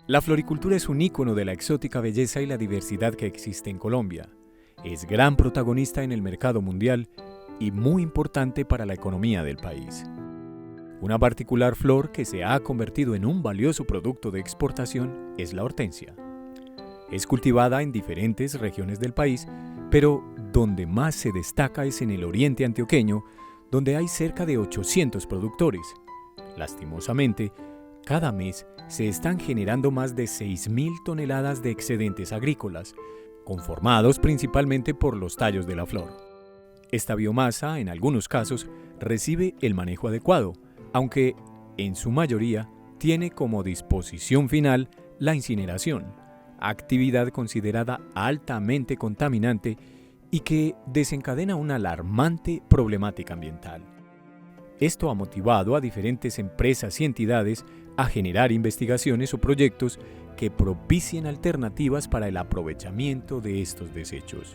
La floricultura es un ícono de la exótica belleza y la diversidad que existe en Colombia. Es gran protagonista en el mercado mundial y muy importante para la economía del país. Una particular flor que se ha convertido en un valioso producto de exportación es la hortensia. Es cultivada en diferentes regiones del país, pero donde más se destaca es en el oriente antioqueño, donde hay cerca de 800 productores. Lastimosamente, cada mes se están generando más de 6.000 toneladas de excedentes agrícolas, conformados principalmente por los tallos de la flor. Esta biomasa, en algunos casos, recibe el manejo adecuado, aunque, en su mayoría, tiene como disposición final la incineración, actividad considerada altamente contaminante y que desencadena una alarmante problemática ambiental. Esto ha motivado a diferentes empresas y entidades a generar investigaciones o proyectos que propicien alternativas para el aprovechamiento de estos desechos.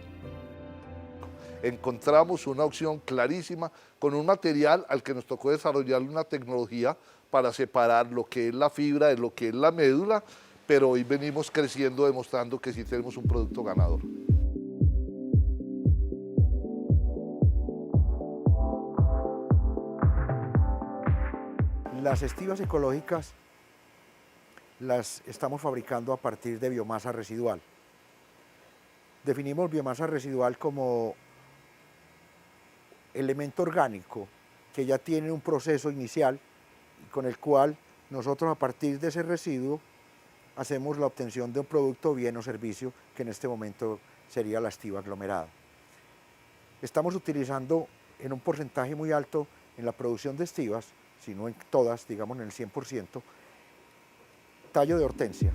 Encontramos una opción clarísima con un material al que nos tocó desarrollar una tecnología para separar lo que es la fibra de lo que es la médula, pero hoy venimos creciendo demostrando que sí tenemos un producto ganador. Las estivas ecológicas las estamos fabricando a partir de biomasa residual. Definimos biomasa residual como elemento orgánico que ya tiene un proceso inicial con el cual nosotros a partir de ese residuo hacemos la obtención de un producto, bien o servicio que en este momento sería la estiva aglomerada. Estamos utilizando en un porcentaje muy alto en la producción de estivas, si no en todas, digamos en el 100%, tallo de hortensia.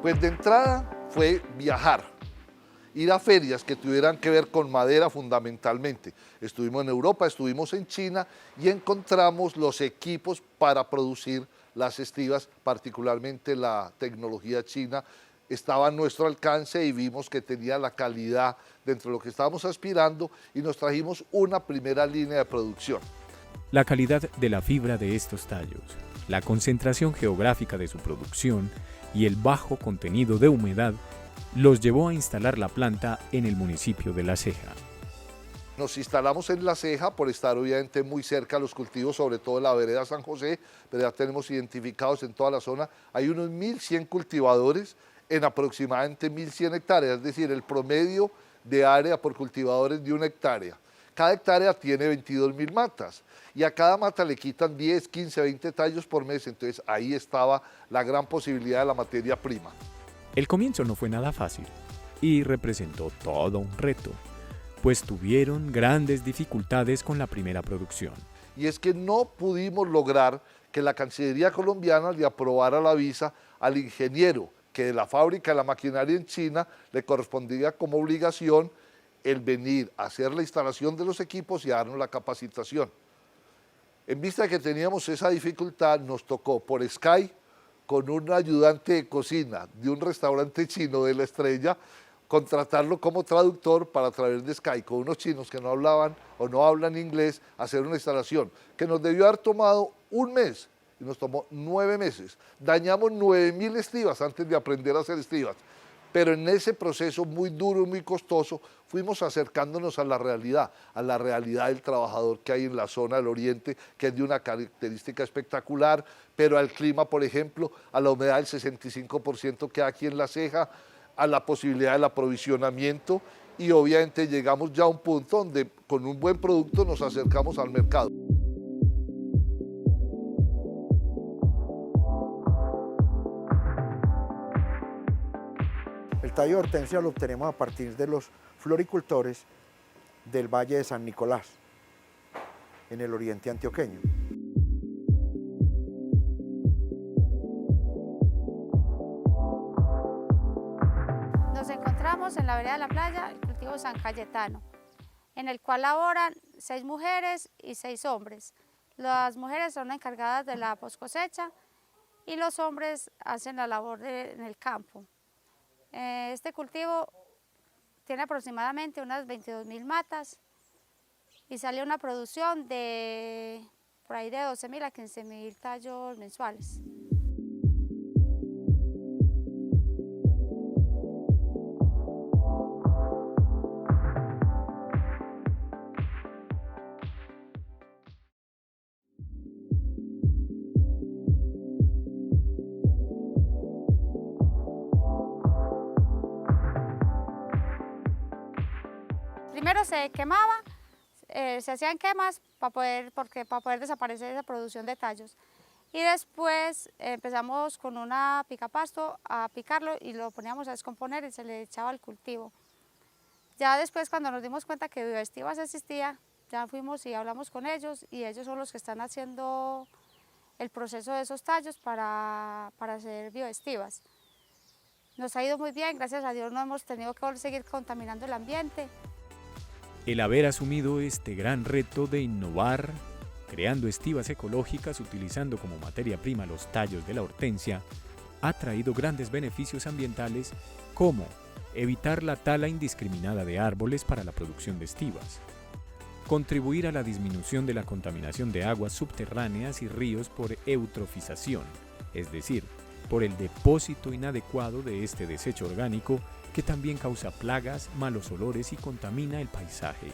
Pues de entrada fue viajar, ir a ferias que tuvieran que ver con madera fundamentalmente. Estuvimos en Europa, estuvimos en China y encontramos los equipos para producir las estivas, particularmente la tecnología china, estaba a nuestro alcance y vimos que tenía la calidad dentro de lo que estábamos aspirando y nos trajimos una primera línea de producción. La calidad de la fibra de estos tallos, la concentración geográfica de su producción y el bajo contenido de humedad los llevó a instalar la planta en el municipio de La Ceja. Nos instalamos en La Ceja por estar obviamente muy cerca a los cultivos, sobre todo en la vereda San José, pero ya tenemos identificados en toda la zona. Hay unos 1.100 cultivadores en aproximadamente 1.100 hectáreas, es decir, el promedio de área por cultivadores de 1 hectárea. Cada hectárea tiene 22.000 matas y a cada mata le quitan 10, 15, 20 tallos por mes, entonces ahí estaba la gran posibilidad de la materia prima. El comienzo no fue nada fácil y representó todo un reto, pues tuvieron grandes dificultades con la primera producción. Y es que no pudimos lograr que la Cancillería colombiana le aprobara la visa al ingeniero que de la fábrica de la maquinaria en China le correspondía como obligación el venir a hacer la instalación de los equipos y a darnos la capacitación. En vista de que teníamos esa dificultad, nos tocó por Skype, con un ayudante de cocina de un restaurante chino de La Estrella, contratarlo como traductor para a través de Skype con unos chinos que no hablaban o no hablan inglés, hacer una instalación que nos debió haber tomado un mes y nos tomó 9 meses. Dañamos 9.000 estivas antes de aprender a hacer estivas, pero en ese proceso muy duro y muy costoso fuimos acercándonos a la realidad del trabajador que hay en la zona del oriente, que es de una característica espectacular, pero al clima, por ejemplo, a la humedad del 65% que hay aquí en La Ceja, a la posibilidad del aprovisionamiento y obviamente llegamos ya a un punto donde con un buen producto nos acercamos al mercado. El tallo de hortensia lo obtenemos a partir de los floricultores del Valle de San Nicolás, en el oriente antioqueño. Nos encontramos en la vereda de la playa, el cultivo San Cayetano, en el cual laboran 6 mujeres y 6 hombres. Las mujeres son encargadas de la poscosecha y los hombres hacen la labor en el campo. Este cultivo tiene aproximadamente unas 22.000 matas y sale una producción de por ahí de 12.000 a 15.000 tallos mensuales. Primero se quemaba, se hacían quemas para poder desaparecer esa producción de tallos. Y después empezamos con una picapasto a picarlo y lo poníamos a descomponer y se le echaba al cultivo. Ya después, cuando nos dimos cuenta que Bioestivas existía, ya fuimos y hablamos con ellos y ellos son los que están haciendo el proceso de esos tallos para hacer bioestivas. Nos ha ido muy bien, gracias a Dios no hemos tenido que seguir contaminando el ambiente. El haber asumido este gran reto de innovar, creando estivas ecológicas utilizando como materia prima los tallos de la hortensia, ha traído grandes beneficios ambientales como evitar la tala indiscriminada de árboles para la producción de estivas, contribuir a la disminución de la contaminación de aguas subterráneas y ríos por eutrofización, es decir, por el depósito inadecuado de este desecho orgánico que también causa plagas, malos olores y contamina el paisaje.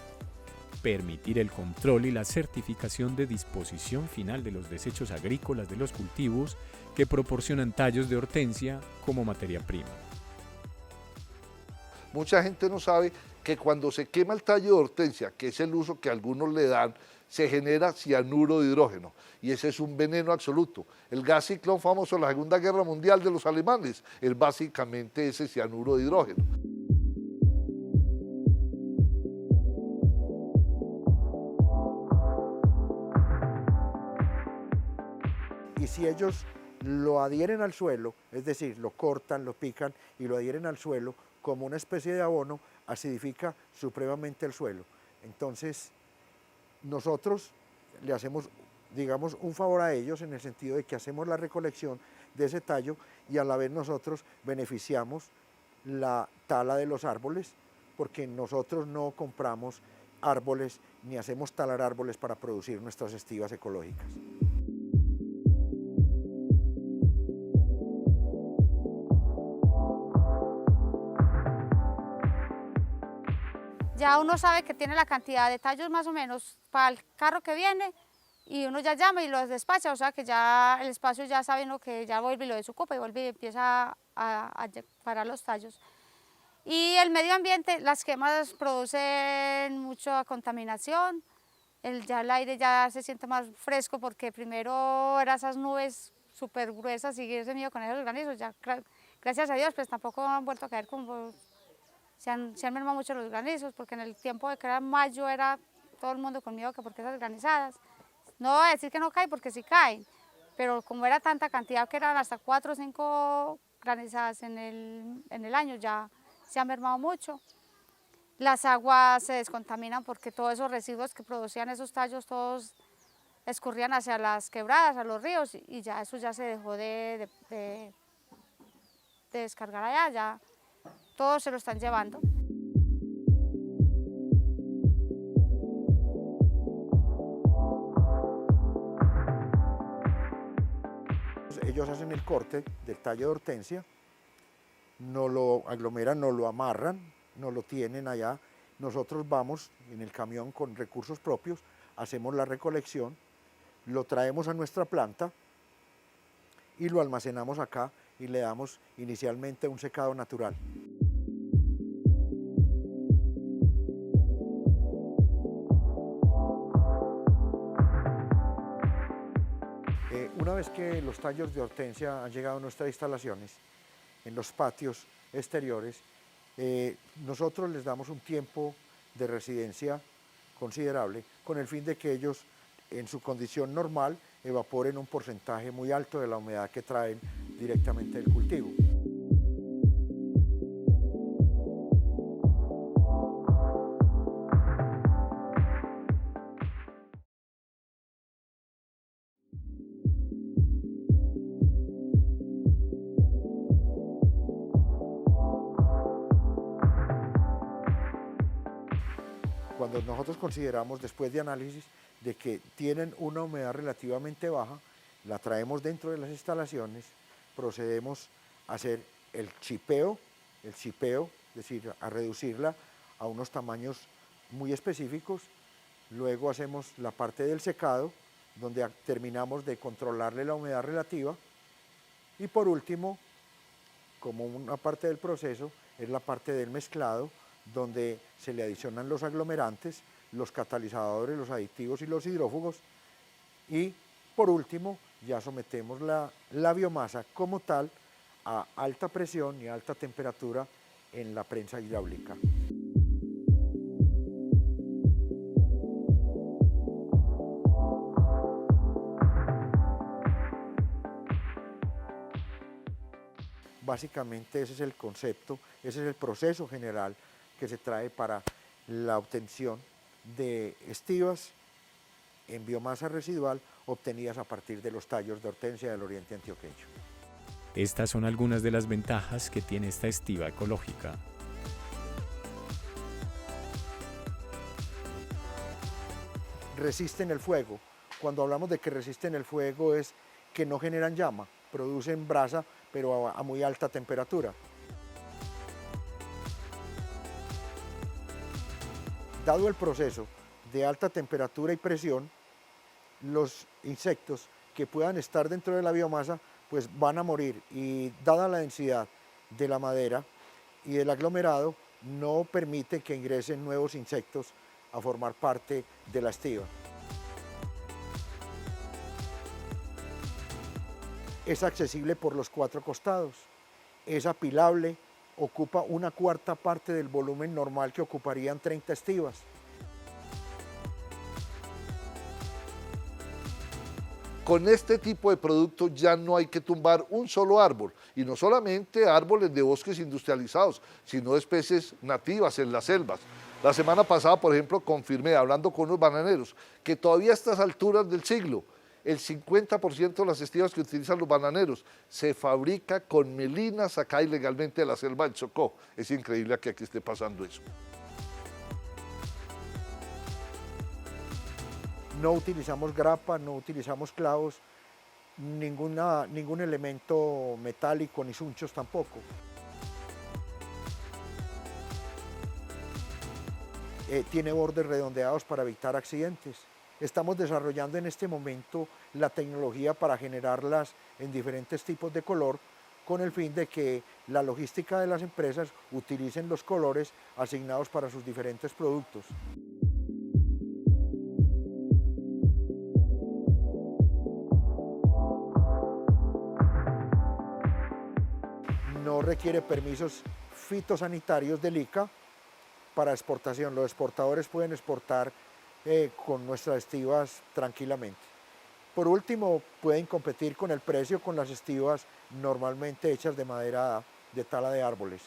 Permitir el control y la certificación de disposición final de los desechos agrícolas de los cultivos que proporcionan tallos de hortensia como materia prima. Mucha gente no sabe que cuando se quema el tallo de hortensia, que es el uso que algunos le dan, se genera cianuro de hidrógeno y ese es un veneno absoluto. El gas ciclón famoso de la Segunda Guerra Mundial de los alemanes es básicamente ese cianuro de hidrógeno. Y si ellos lo adhieren al suelo, es decir, lo cortan, lo pican y lo adhieren al suelo como una especie de abono, acidifica supremamente el suelo. Entonces, nosotros le hacemos, digamos, un favor a ellos en el sentido de que hacemos la recolección de ese tallo y a la vez nosotros beneficiamos la tala de los árboles porque nosotros no compramos árboles ni hacemos talar árboles para producir nuestras estivas ecológicas. Ya uno sabe que tiene la cantidad de tallos más o menos para el carro que viene y uno ya llama y los despacha, o sea que ya el espacio ya sabe uno que ya vuelve y lo desocupa y vuelve y empieza a parar los tallos. Y el medio ambiente, las quemas producen mucha contaminación, ya el aire ya se siente más fresco porque primero eran esas nubes súper gruesas y ese miedo con esos granizos, ya gracias a Dios pues tampoco han vuelto a caer como... Se han mermado mucho los granizos, porque en el tiempo de que era mayo era todo el mundo con miedo que porque esas granizadas. No voy a decir que no caen, porque sí caen, pero como era tanta cantidad que eran hasta 4 o 5 granizadas en el año, ya se han mermado mucho. Las aguas se descontaminan porque todos esos residuos que producían esos tallos, todos escurrían hacia las quebradas, a los ríos, y ya eso ya se dejó de descargar allá, ya todos se lo están llevando. Ellos hacen el corte del tallo de hortensia, nos lo aglomeran, nos lo amarran, nos lo tienen allá. Nosotros vamos en el camión con recursos propios, hacemos la recolección, lo traemos a nuestra planta y lo almacenamos acá y le damos inicialmente un secado natural. Una vez que los tallos de hortensia han llegado a nuestras instalaciones, en los patios exteriores, nosotros les damos un tiempo de residencia considerable con el fin de que ellos, en su condición normal, evaporen un porcentaje muy alto de la humedad que traen directamente del cultivo. Cuando nosotros consideramos, después de análisis, de que tienen una humedad relativamente baja, la traemos dentro de las instalaciones, procedemos a hacer el chipeo, es decir, a reducirla a unos tamaños muy específicos. Luego hacemos la parte del secado, donde terminamos de controlarle la humedad relativa. Y por último, como una parte del proceso, es la parte del mezclado, donde se le adicionan los aglomerantes, los catalizadores, los aditivos y los hidrófugos. Y por último, ya sometemos la biomasa como tal a alta presión y alta temperatura en la prensa hidráulica. Básicamente ese es el concepto, ese es el proceso general que se trae para la obtención de estivas en biomasa residual obtenidas a partir de los tallos de hortensia del oriente antioqueño. Estas son algunas de las ventajas que tiene esta estiva ecológica. Resisten el fuego. Cuando hablamos de que resisten el fuego es que no generan llama, producen brasa, pero a muy alta temperatura. Dado el proceso de alta temperatura y presión, los insectos que puedan estar dentro de la biomasa pues van a morir, y dada la densidad de la madera y del aglomerado, no permite que ingresen nuevos insectos a formar parte de la estiva. Es accesible por los 4 costados, es apilable, ocupa una cuarta parte del volumen normal que ocuparían 30 estivas. Con este tipo de producto ya no hay que tumbar un solo árbol, y no solamente árboles de bosques industrializados, sino especies nativas en las selvas. La semana pasada, por ejemplo, confirmé, hablando con unos bananeros, que todavía a estas alturas del siglo, el 50% de las estivas que utilizan los bananeros se fabrica con melina sacada ilegalmente de la selva del Chocó. Es increíble que aquí esté pasando eso. No utilizamos grapa, no utilizamos clavos, ningún elemento metálico, ni sunchos tampoco. Tiene bordes redondeados para evitar accidentes. Estamos desarrollando en este momento la tecnología para generarlas en diferentes tipos de color, con el fin de que la logística de las empresas utilicen los colores asignados para sus diferentes productos. No requiere permisos fitosanitarios del ICA para exportación. Los exportadores pueden exportar con nuestras estivas tranquilamente. Por último, pueden competir con el precio con las estivas normalmente hechas de madera de tala de árboles.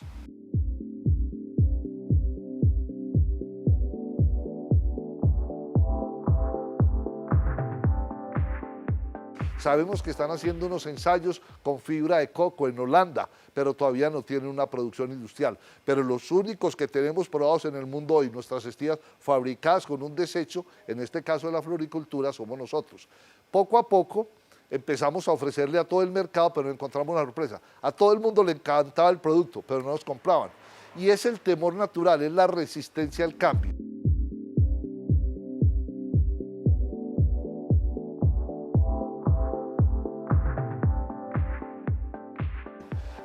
Sabemos que están haciendo unos ensayos con fibra de coco en Holanda, pero todavía no tienen una producción industrial. Pero los únicos que tenemos probados en el mundo hoy, nuestras estivas fabricadas con un desecho, en este caso de la floricultura, somos nosotros. Poco a poco empezamos a ofrecerle a todo el mercado, pero encontramos una sorpresa. A todo el mundo le encantaba el producto, pero no nos compraban. Y es el temor natural, es la resistencia al cambio.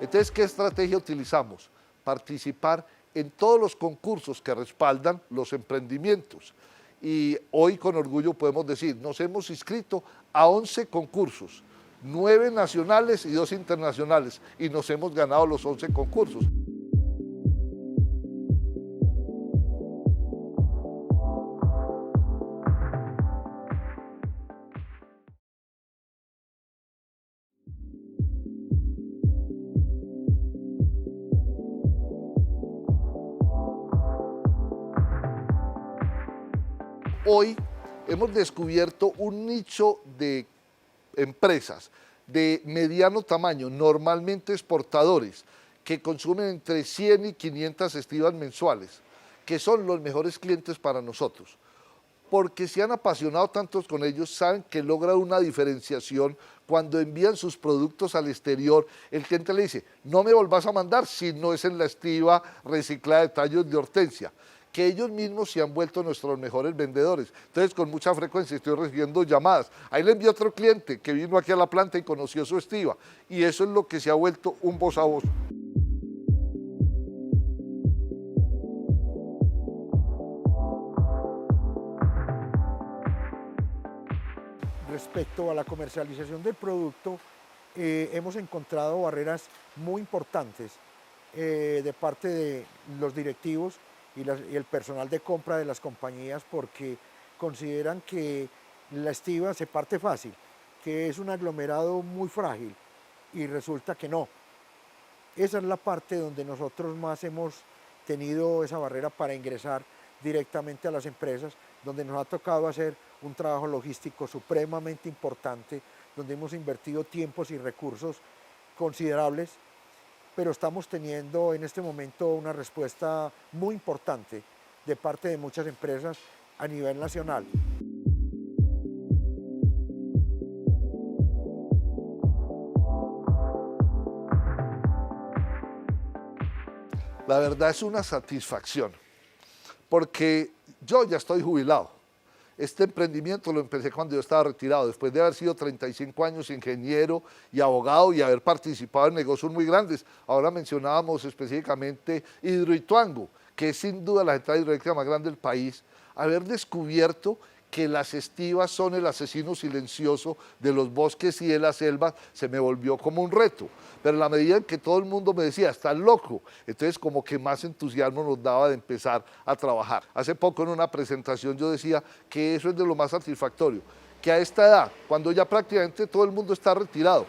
Entonces, ¿qué estrategia utilizamos? Participar en todos los concursos que respaldan los emprendimientos. Y hoy con orgullo podemos decir, nos hemos inscrito a 11 concursos, 9 nacionales y 2 internacionales, y nos hemos ganado los 11 concursos. Hoy hemos descubierto un nicho de empresas de mediano tamaño, normalmente exportadores, que consumen entre 100 y 500 estivas mensuales, que son los mejores clientes para nosotros, porque se han apasionado tantos con ellos, saben que logran una diferenciación cuando envían sus productos al exterior. El cliente le dice, no me volvás a mandar si no es en la estiba reciclada de tallos de hortensia, que ellos mismos se han vuelto nuestros mejores vendedores. Entonces, con mucha frecuencia estoy recibiendo llamadas. Ahí le envié otro cliente que vino aquí a la planta y conoció su estiva, y eso es lo que se ha vuelto un voz a voz. Respecto a la comercialización del producto, hemos encontrado barreras muy importantes de parte de los directivos y el personal de compra de las compañías, porque consideran que la estiba se parte fácil, que es un aglomerado muy frágil, y resulta que no. Esa es la parte donde nosotros más hemos tenido esa barrera para ingresar directamente a las empresas, donde nos ha tocado hacer un trabajo logístico supremamente importante, donde hemos invertido tiempos y recursos considerables, pero estamos teniendo en este momento una respuesta muy importante de parte de muchas empresas a nivel nacional. La verdad es una satisfacción, porque yo ya estoy jubilado. Este emprendimiento lo empecé cuando yo estaba retirado, después de haber sido 35 años ingeniero y abogado y haber participado en negocios muy grandes. Ahora mencionábamos específicamente Hidroituango, que es sin duda la central hidroeléctrica más grande del país. Haber descubierto que las estivas son el asesino silencioso de los bosques y de la selva, se me volvió como un reto. Pero en la medida en que todo el mundo me decía, estás loco, entonces como que más entusiasmo nos daba de empezar a trabajar. Hace poco en una presentación yo decía que eso es de lo más satisfactorio, que a esta edad, cuando ya prácticamente todo el mundo está retirado,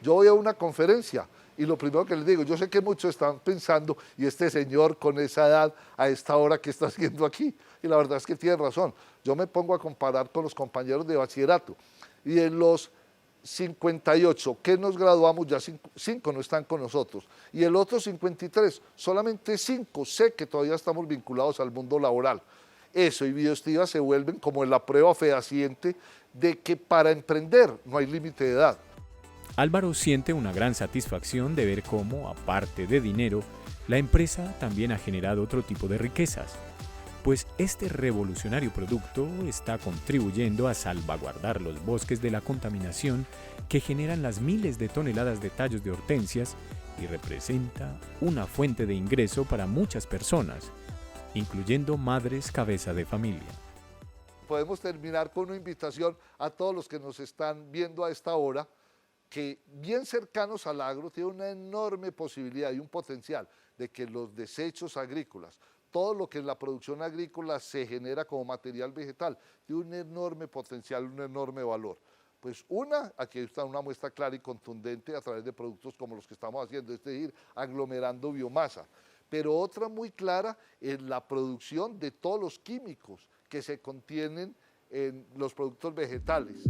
yo voy a una conferencia y lo primero que les digo, yo sé que muchos están pensando, y este señor con esa edad, a esta hora, ¿qué está haciendo aquí? Y la verdad es que tiene razón. Yo me pongo a comparar con los compañeros de bachillerato, y de los 58 que nos graduamos, ya 5 no están con nosotros, y el otro 53, solamente 5 sé que todavía estamos vinculados al mundo laboral. Eso y Bioestiva se vuelven como la prueba fehaciente de que para emprender no hay límite de edad. Álvaro siente una gran satisfacción de ver cómo, aparte de dinero, la empresa también ha generado otro tipo de riquezas, pues este revolucionario producto está contribuyendo a salvaguardar los bosques de la contaminación que generan las miles de toneladas de tallos de hortensias y representa una fuente de ingreso para muchas personas, incluyendo madres cabeza de familia. Podemos terminar con una invitación a todos los que nos están viendo a esta hora, que bien cercanos al agro tiene una enorme posibilidad y un potencial de que los desechos agrícolas, todo lo que en la producción agrícola se genera como material vegetal, tiene un enorme potencial, un enorme valor. Pues aquí está una muestra clara y contundente a través de productos como los que estamos haciendo, es decir, aglomerando biomasa. Pero otra muy clara es la producción de todos los químicos que se contienen en los productos vegetales.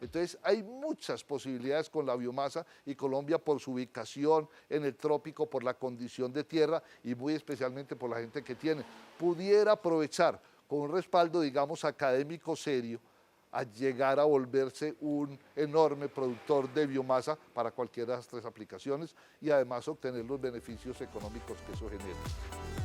Entonces hay muchas posibilidades con la biomasa, y Colombia por su ubicación en el trópico, por la condición de tierra y muy especialmente por la gente que tiene, pudiera aprovechar con un respaldo, digamos, académico serio, a llegar a volverse un enorme productor de biomasa para cualquiera de las 3 aplicaciones y además obtener los beneficios económicos que eso genera.